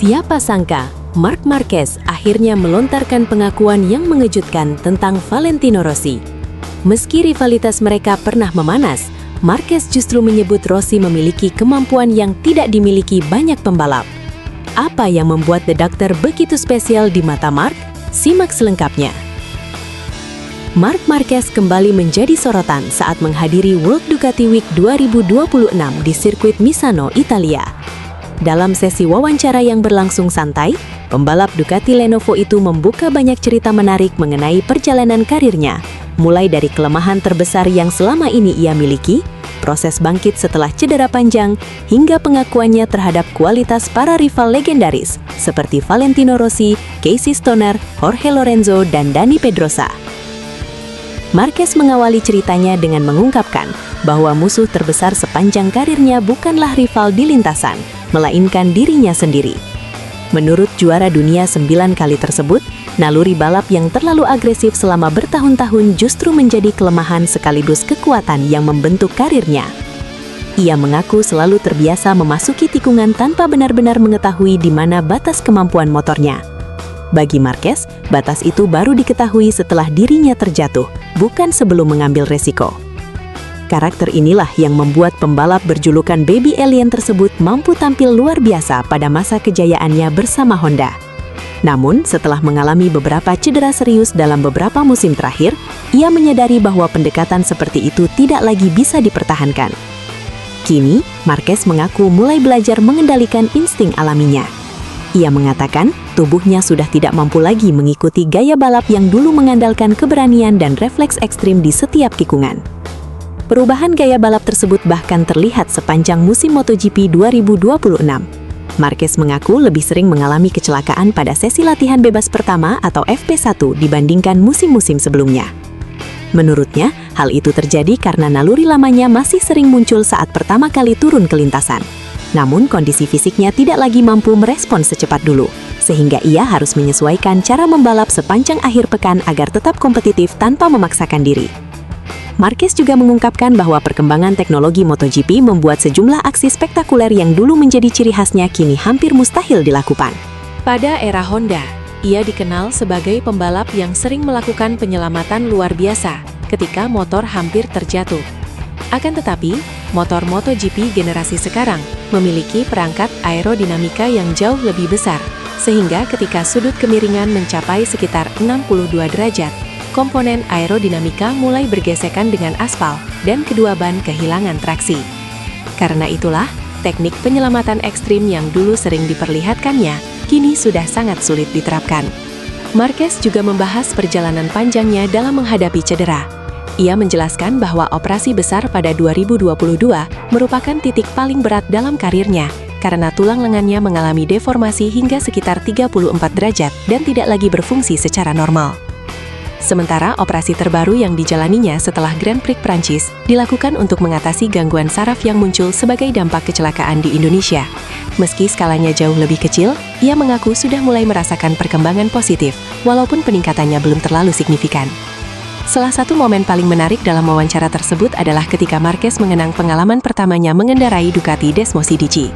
Siapa sangka, Marc Marquez akhirnya melontarkan pengakuan yang mengejutkan tentang Valentino Rossi. Meski rivalitas mereka pernah memanas, Marquez justru menyebut Rossi memiliki kemampuan yang tidak dimiliki banyak pembalap. Apa yang membuat The Doctor begitu spesial di mata Marc? Simak selengkapnya. Marc Marquez kembali menjadi sorotan saat menghadiri World Ducati Week 2026 di sirkuit Misano, Italia. Dalam sesi wawancara yang berlangsung santai, pembalap Ducati Lenovo itu membuka banyak cerita menarik mengenai perjalanan karirnya, mulai dari kelemahan terbesar yang selama ini ia miliki, proses bangkit setelah cedera panjang, hingga pengakuannya terhadap kualitas para rival legendaris seperti Valentino Rossi, Casey Stoner, Jorge Lorenzo, dan Dani Pedrosa. Marquez mengawali ceritanya dengan mengungkapkan bahwa musuh terbesar sepanjang karirnya bukanlah rival di lintasan, melainkan dirinya sendiri. Menurut juara dunia 9 kali tersebut, naluri balap yang terlalu agresif selama bertahun-tahun justru menjadi kelemahan sekaligus kekuatan yang membentuk karirnya. Ia mengaku selalu terbiasa memasuki tikungan tanpa benar-benar mengetahui di mana batas kemampuan motornya. Bagi Marquez, batas itu baru diketahui setelah dirinya terjatuh, bukan sebelum mengambil resiko. Karakter inilah yang membuat pembalap berjulukan Baby Alien tersebut mampu tampil luar biasa pada masa kejayaannya bersama Honda. Namun, setelah mengalami beberapa cedera serius dalam beberapa musim terakhir, ia menyadari bahwa pendekatan seperti itu tidak lagi bisa dipertahankan. Kini, Marquez mengaku mulai belajar mengendalikan insting alaminya. Ia mengatakan, tubuhnya sudah tidak mampu lagi mengikuti gaya balap yang dulu mengandalkan keberanian dan refleks ekstrim di setiap tikungan. Perubahan gaya balap tersebut bahkan terlihat sepanjang musim MotoGP 2026. Marquez mengaku lebih sering mengalami kecelakaan pada sesi latihan bebas pertama atau FP1 dibandingkan musim-musim sebelumnya. Menurutnya, hal itu terjadi karena naluri lamanya masih sering muncul saat pertama kali turun ke lintasan. Namun, kondisi fisiknya tidak lagi mampu merespon secepat dulu, sehingga ia harus menyesuaikan cara membalap sepanjang akhir pekan agar tetap kompetitif tanpa memaksakan diri. Marquez juga mengungkapkan bahwa perkembangan teknologi MotoGP membuat sejumlah aksi spektakuler yang dulu menjadi ciri khasnya kini hampir mustahil dilakukan. Pada era Honda, ia dikenal sebagai pembalap yang sering melakukan penyelamatan luar biasa ketika motor hampir terjatuh. Akan tetapi, motor MotoGP generasi sekarang memiliki perangkat aerodinamika yang jauh lebih besar, sehingga ketika sudut kemiringan mencapai sekitar 62 derajat, komponen aerodinamika mulai bergesekan dengan aspal dan kedua ban kehilangan traksi. Karena itulah, teknik penyelamatan ekstrim yang dulu sering diperlihatkannya, kini sudah sangat sulit diterapkan. Marquez juga membahas perjalanan panjangnya dalam menghadapi cedera. Ia menjelaskan bahwa operasi besar pada 2022 merupakan titik paling berat dalam karirnya, karena tulang lengannya mengalami deformasi hingga sekitar 34 derajat dan tidak lagi berfungsi secara normal. Sementara operasi terbaru yang dijalaninya setelah Grand Prix Prancis dilakukan untuk mengatasi gangguan saraf yang muncul sebagai dampak kecelakaan di Indonesia. Meski skalanya jauh lebih kecil, ia mengaku sudah mulai merasakan perkembangan positif, walaupun peningkatannya belum terlalu signifikan. Salah satu momen paling menarik dalam wawancara tersebut adalah ketika Marquez mengenang pengalaman pertamanya mengendarai Ducati Desmo CDG.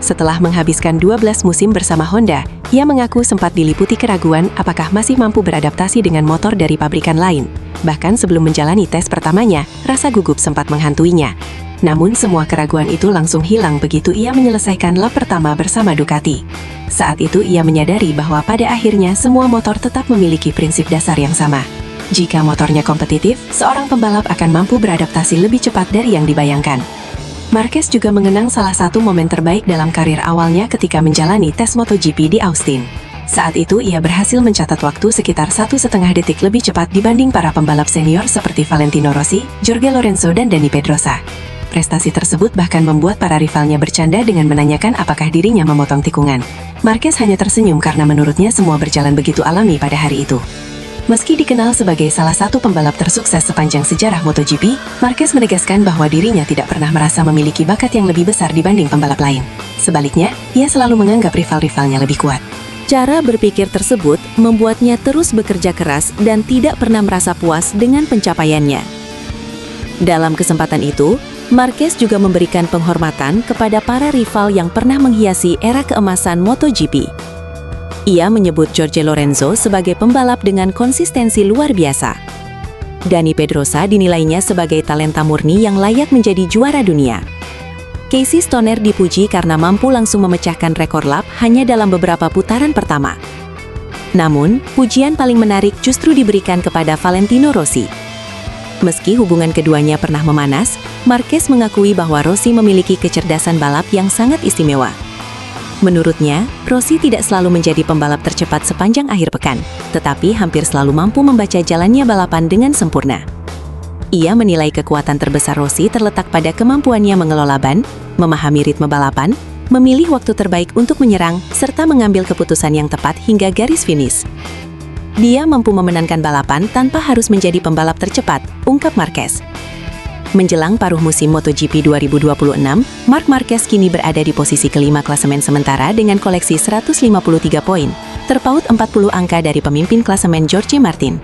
Setelah menghabiskan 12 musim bersama Honda, ia mengaku sempat diliputi keraguan apakah masih mampu beradaptasi dengan motor dari pabrikan lain. Bahkan sebelum menjalani tes pertamanya, rasa gugup sempat menghantuinya. Namun semua keraguan itu langsung hilang begitu ia menyelesaikan lap pertama bersama Ducati. Saat itu ia menyadari bahwa pada akhirnya semua motor tetap memiliki prinsip dasar yang sama. Jika motornya kompetitif, seorang pembalap akan mampu beradaptasi lebih cepat dari yang dibayangkan. Marquez juga mengenang salah satu momen terbaik dalam karir awalnya ketika menjalani tes MotoGP di Austin. Saat itu ia berhasil mencatat waktu sekitar 1,5 detik lebih cepat dibanding para pembalap senior seperti Valentino Rossi, Jorge Lorenzo, dan Dani Pedrosa. Prestasi tersebut bahkan membuat para rivalnya bercanda dengan menanyakan apakah dirinya memotong tikungan. Marquez hanya tersenyum karena menurutnya semua berjalan begitu alami pada hari itu. Meski dikenal sebagai salah satu pembalap tersukses sepanjang sejarah MotoGP, Marquez menegaskan bahwa dirinya tidak pernah merasa memiliki bakat yang lebih besar dibanding pembalap lain. Sebaliknya, ia selalu menganggap rival-rivalnya lebih kuat. Cara berpikir tersebut membuatnya terus bekerja keras dan tidak pernah merasa puas dengan pencapaiannya. Dalam kesempatan itu, Marquez juga memberikan penghormatan kepada para rival yang pernah menghiasi era keemasan MotoGP. Ia menyebut Jorge Lorenzo sebagai pembalap dengan konsistensi luar biasa. Dani Pedrosa dinilainya sebagai talenta murni yang layak menjadi juara dunia. Casey Stoner dipuji karena mampu langsung memecahkan rekor lap hanya dalam beberapa putaran pertama. Namun, pujian paling menarik justru diberikan kepada Valentino Rossi. Meski hubungan keduanya pernah memanas, Marquez mengakui bahwa Rossi memiliki kecerdasan balap yang sangat istimewa. Menurutnya, Rossi tidak selalu menjadi pembalap tercepat sepanjang akhir pekan, tetapi hampir selalu mampu membaca jalannya balapan dengan sempurna. Ia menilai kekuatan terbesar Rossi terletak pada kemampuannya mengelola ban, memahami ritme balapan, memilih waktu terbaik untuk menyerang, serta mengambil keputusan yang tepat hingga garis finish. Dia mampu memenangkan balapan tanpa harus menjadi pembalap tercepat, ungkap Marquez. Menjelang paruh musim MotoGP 2026, Marc Marquez kini berada di posisi kelima klasemen sementara dengan koleksi 153 poin, terpaut 40 angka dari pemimpin klasemen Jorge Martin.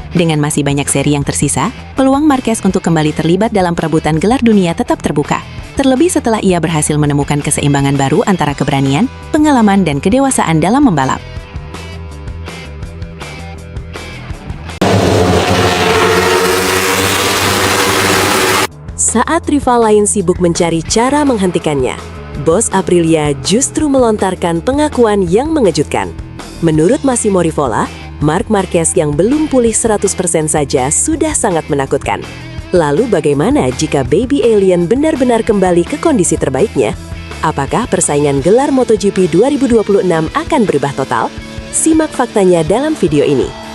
Dengan masih banyak seri yang tersisa, peluang Marquez untuk kembali terlibat dalam perebutan gelar dunia tetap terbuka, terlebih setelah ia berhasil menemukan keseimbangan baru antara keberanian, pengalaman, dan kedewasaan dalam membalap. Saat rival lain sibuk mencari cara menghentikannya, bos Aprilia justru melontarkan pengakuan yang mengejutkan. Menurut Massimo Rivola, Marc Marquez yang belum pulih 100% saja sudah sangat menakutkan. Lalu bagaimana jika Baby Alien benar-benar kembali ke kondisi terbaiknya? Apakah persaingan gelar MotoGP 2026 akan berubah total? Simak faktanya dalam video ini.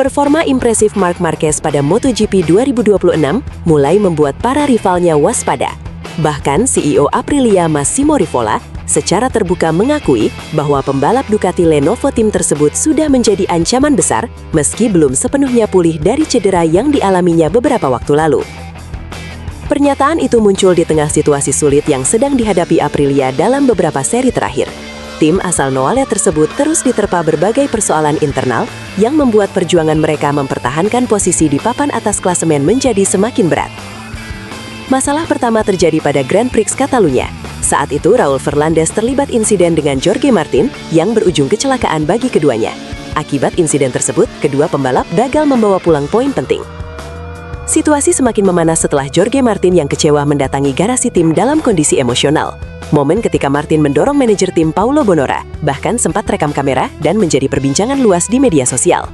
Performa impresif Marc Marquez pada MotoGP 2026 mulai membuat para rivalnya waspada. Bahkan CEO Aprilia Massimo Rivola secara terbuka mengakui bahwa pembalap Ducati Lenovo Team tersebut sudah menjadi ancaman besar meski belum sepenuhnya pulih dari cedera yang dialaminya beberapa waktu lalu. Pernyataan itu muncul di tengah situasi sulit yang sedang dihadapi Aprilia dalam beberapa seri terakhir. Tim asal Noale tersebut terus diterpa berbagai persoalan internal yang membuat perjuangan mereka mempertahankan posisi di papan atas klasemen menjadi semakin berat. Masalah pertama terjadi pada Grand Prix Catalunya. Saat itu Raul Fernandez terlibat insiden dengan Jorge Martin yang berujung kecelakaan bagi keduanya. Akibat insiden tersebut, kedua pembalap gagal membawa pulang poin penting. Situasi semakin memanas setelah Jorge Martin yang kecewa mendatangi garasi tim dalam kondisi emosional. Momen ketika Martin mendorong manajer tim Paulo Bonora, bahkan sempat rekam kamera dan menjadi perbincangan luas di media sosial.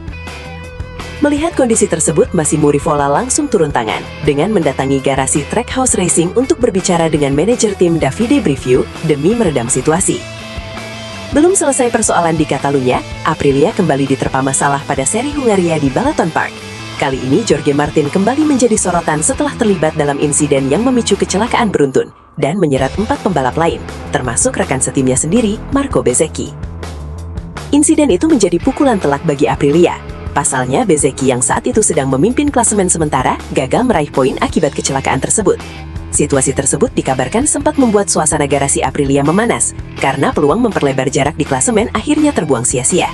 Melihat kondisi tersebut, Massimo Rivola langsung turun tangan dengan mendatangi garasi Trackhouse Racing untuk berbicara dengan manajer tim Davide Brivio demi meredam situasi. Belum selesai persoalan di Catalunya, Aprilia kembali diterpa masalah pada seri Hungaria di Balaton Park. Kali ini Jorge Martin kembali menjadi sorotan setelah terlibat dalam insiden yang memicu kecelakaan beruntun dan menyerat 4 pembalap lain, termasuk rekan setimnya sendiri, Marco Bezzecchi. Insiden itu menjadi pukulan telak bagi Aprilia. Pasalnya, Bezzecchi yang saat itu sedang memimpin klasemen sementara gagal meraih poin akibat kecelakaan tersebut. Situasi tersebut dikabarkan sempat membuat suasana garasi Aprilia memanas, karena peluang memperlebar jarak di klasemen akhirnya terbuang sia-sia.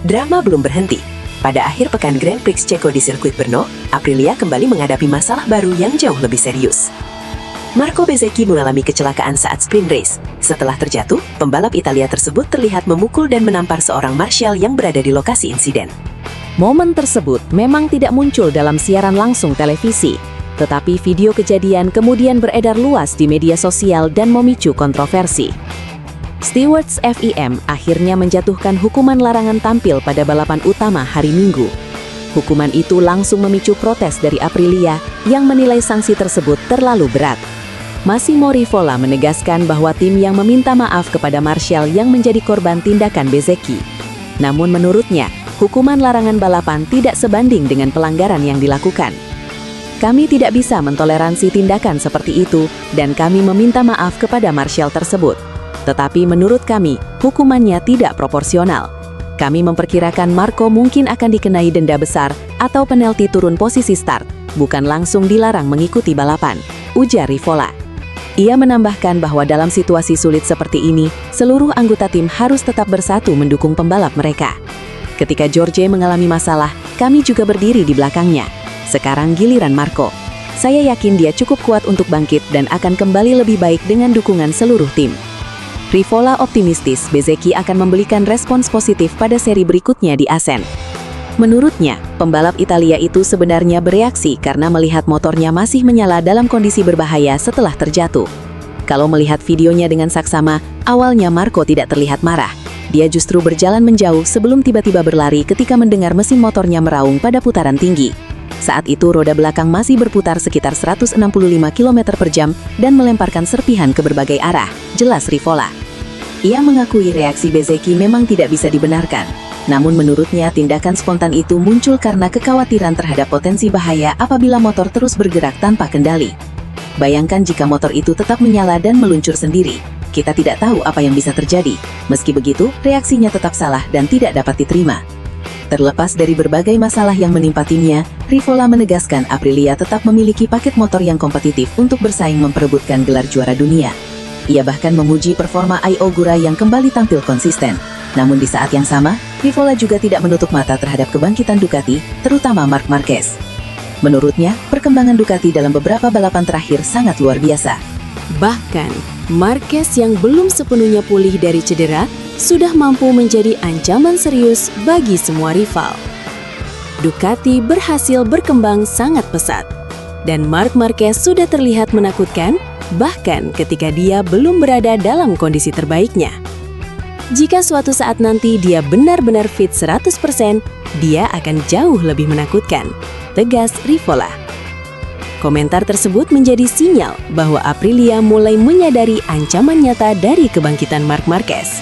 Drama belum berhenti. Pada akhir pekan Grand Prix Ceko di sirkuit Brno, Aprilia kembali menghadapi masalah baru yang jauh lebih serius. Marco Bezzecchi mengalami kecelakaan saat sprint race. Setelah terjatuh, pembalap Italia tersebut terlihat memukul dan menampar seorang marshal yang berada di lokasi insiden. Momen tersebut memang tidak muncul dalam siaran langsung televisi, tetapi video kejadian kemudian beredar luas di media sosial dan memicu kontroversi. Stewards FIM akhirnya menjatuhkan hukuman larangan tampil pada balapan utama hari Minggu. Hukuman itu langsung memicu protes dari Aprilia yang menilai sanksi tersebut terlalu berat. Massimo Rivola menegaskan bahwa tim yang meminta maaf kepada Marshall yang menjadi korban tindakan Bezzecchi. Namun menurutnya, hukuman larangan balapan tidak sebanding dengan pelanggaran yang dilakukan. Kami tidak bisa mentoleransi tindakan seperti itu dan kami meminta maaf kepada Marshall tersebut. Tetapi menurut kami, hukumannya tidak proporsional. Kami memperkirakan Marco mungkin akan dikenai denda besar atau penalti turun posisi start, bukan langsung dilarang mengikuti balapan, ujar Rivola. Ia menambahkan bahwa dalam situasi sulit seperti ini, seluruh anggota tim harus tetap bersatu mendukung pembalap mereka. Ketika Jorge mengalami masalah, kami juga berdiri di belakangnya. Sekarang giliran Marco. Saya yakin dia cukup kuat untuk bangkit dan akan kembali lebih baik dengan dukungan seluruh tim. Rivola optimistis Bezzecchi akan memberikan respons positif pada seri berikutnya di Assen. Menurutnya, pembalap Italia itu sebenarnya bereaksi karena melihat motornya masih menyala dalam kondisi berbahaya setelah terjatuh. Kalau melihat videonya dengan saksama, awalnya Marco tidak terlihat marah. Dia justru berjalan menjauh sebelum tiba-tiba berlari ketika mendengar mesin motornya meraung pada putaran tinggi. Saat itu roda belakang masih berputar sekitar 165 km per jam dan melemparkan serpihan ke berbagai arah, jelas Rivola. Ia mengakui reaksi Bezzecchi memang tidak bisa dibenarkan. Namun menurutnya tindakan spontan itu muncul karena kekhawatiran terhadap potensi bahaya apabila motor terus bergerak tanpa kendali. Bayangkan jika motor itu tetap menyala dan meluncur sendiri. Kita tidak tahu apa yang bisa terjadi. Meski begitu, reaksinya tetap salah dan tidak dapat diterima. Terlepas dari berbagai masalah yang menimpa timnya, Rivola menegaskan Aprilia tetap memiliki paket motor yang kompetitif untuk bersaing memperebutkan gelar juara dunia. Ia bahkan memuji performa Ai Ogura yang kembali tampil konsisten. Namun di saat yang sama, Rivola juga tidak menutup mata terhadap kebangkitan Ducati, terutama Marc Marquez. Menurutnya, perkembangan Ducati dalam beberapa balapan terakhir sangat luar biasa. Bahkan, Marquez yang belum sepenuhnya pulih dari cedera, sudah mampu menjadi ancaman serius bagi semua rival. Ducati berhasil berkembang sangat pesat, dan Marc Marquez sudah terlihat menakutkan, bahkan ketika dia belum berada dalam kondisi terbaiknya. Jika suatu saat nanti dia benar-benar fit 100%, dia akan jauh lebih menakutkan, tegas Rivola. Komentar tersebut menjadi sinyal bahwa Aprilia mulai menyadari ancaman nyata dari kebangkitan Marc Marquez.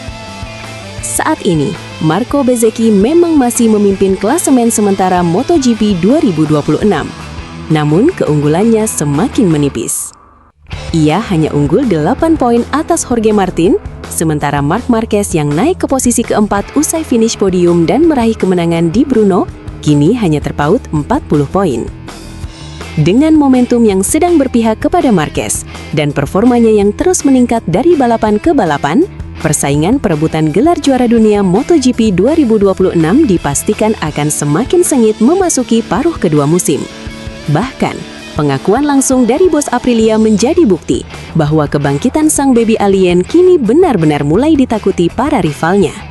Saat ini, Marco Bezzecchi memang masih memimpin klasemen sementara MotoGP 2026. Namun, keunggulannya semakin menipis. Ia hanya unggul 8 poin atas Jorge Martin, sementara Marc Marquez yang naik ke posisi keempat usai finish podium dan meraih kemenangan di Brno, kini hanya terpaut 40 poin. Dengan momentum yang sedang berpihak kepada Marquez dan performanya yang terus meningkat dari balapan ke balapan, persaingan perebutan gelar juara dunia MotoGP 2026 dipastikan akan semakin sengit memasuki paruh kedua musim. Bahkan, pengakuan langsung dari bos Aprilia menjadi bukti bahwa kebangkitan sang baby alien kini benar-benar mulai ditakuti para rivalnya.